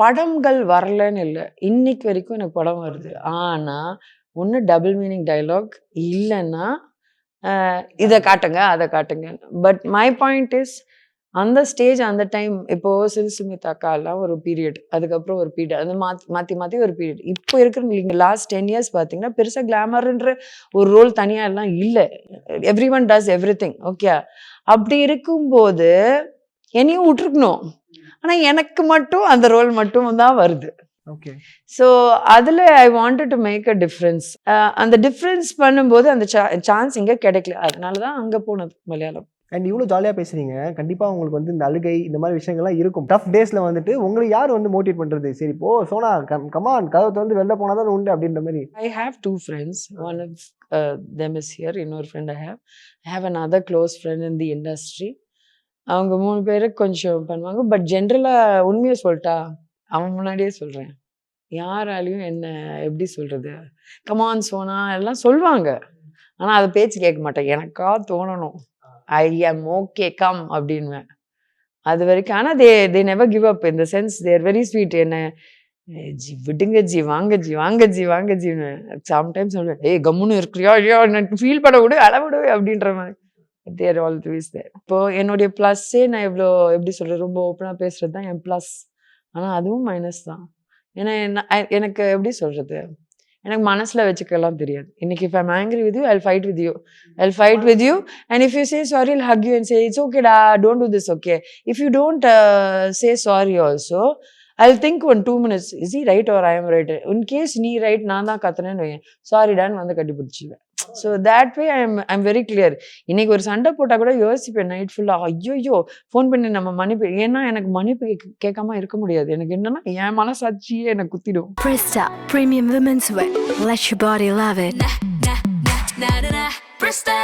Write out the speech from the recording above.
படங்கள் வரலன்னு இல்ல. இன்னைக்கு வரைக்கும் எனக்கு படம் வருது. ஆனா, ஒண்ணு டபுள் மீனிங் டயலாக் இல்லன்னா, இத காட்டுங்க, அத காட்டுங்க. பட் மை பாயிண்ட் இஸ் அந்த ஸ்டேஜ் அந்த டைம் இப்போ சில்சுமித் அக்காலாம் ஒரு பீரியட். அதுக்கப்புறம் ஒரு பீரியட். அது மாத்தி மாத்தி ஒரு பீரியட். இப்போ இருக்கிற நீங்க லாஸ்ட் 10 இயர்ஸ் பார்த்தீங்கன்னா, பெருசா கிளாமர்ன்ற ஒரு ரோல் தனியா எல்லாம் இல்ல. எவ்ரிஒன் டஸ் எவ்ரிதிங். ஓகே. அப்படி இருக்கும்போது என்னையும் விட்டுருக்கணும். ஆனா எனக்கு மட்டும் அந்த ரோல் மட்டும் தான் வருது. ஓகே. ஸோ அதில் I wanted to make a difference. அந்த டிஃப்ரென்ஸ் பண்ணும்போது அந்த சான்ஸ் இங்கே கிடைக்கல. அதனால தான் அங்கே போனது மலையாளம். அண்ட் இவ்வளோ ஜாலியாக பேசுறீங்க. கண்டிப்பாக உங்களுக்கு வந்து இந்த அழுகை இந்த மாதிரி விஷயங்கள்லாம் இருக்கும். டஃப் டேஸில் வந்துட்டு உங்களை யார் வந்து மோட்டிவேட் பண்ணுறது? சரி போ சோனா கமான் கதவை வந்து வெளில போனால் தான் உண்டு அப்படின்ற மாதிரி. I have 2 friends. One of them is here. இன்னொரு friend I have another close friend in the industry. அவங்க 3 பேருக்கு கொஞ்சம் பண்ணுவாங்க. பட் ஜென்ரலாக உண்மையை சொல்லிட்டா அவன் முன்னாடியே சொல்கிறேன், யாராலையும் என்ன எப்படி சொல்கிறது, கமான் சோனா எல்லாம் சொல்லுவாங்க. ஆனால் அதை பேச்சு கேட்க மாட்டேன். எனக்கா தோணணும், ஐ எம் ஓகே கம் அப்படின்வேன். அது வரைக்கும். ஆனால் தே நெவர் கிவ் அப். இந்த சென்ஸ் தேர் வெரி ஸ்வீட். என்ன ஜி விடுங்க ஜி, வாங்க ஜி, வாங்க ஜி, வாங்க ஜின்னு சம்டைம்ஸ் சொல்லுவேன், ஏய் கம்முன்னு இருக்கிறியா ஐயோ எனக்கு ஃபீல் பண்ண விடு, அளவிடு அப்படின்ற மாதிரி. தேர் ஆல்வேஸ் தேர். இப்போ என்னுடைய ப்ளஸ்ஸே நான் எவ்வளோ எப்படி சொல்கிறது, ரொம்ப ஓப்பனாக பேசுகிறது தான் என் ப்ளஸ். ஆனால் அதுவும் மைனஸ் தான். ஏன்னா எனக்கு எப்படி சொல்கிறது, எனக்கு மனசில் வச்சுக்கலாம் தெரியாது. இன்னைக்கு if I'm angry with you I'll fight with you, I'll fight with you. And if you say sorry I'll hug you and say it's ஓகேடா, don't do this. Okay. If you don't say sorry also I'll think 2 minutes, is he right or I am right. In case நீ right நான் தான் கத்துனேன்னு வையேன், சாரிடான்னு வந்து கட்டி பிடிச்சிடுவேன். So that way I'm very clear. இன்னைக்கு ஒரு சண்டை போட்டால் கூட யோசிப்பேன் நைட் ஃபுல்லாக, ஐயோ ஃபோன் பண்ணி நம்ம மன்னிப்பு. ஏன்னா எனக்கு மன்னிப்பு கேட்காம இருக்க முடியாது. எனக்கு என்னன்னா என் மனசாட்சியே எனக்கு குத்திடும். Presta Premium Women's Wear. Let your body love it. Presta.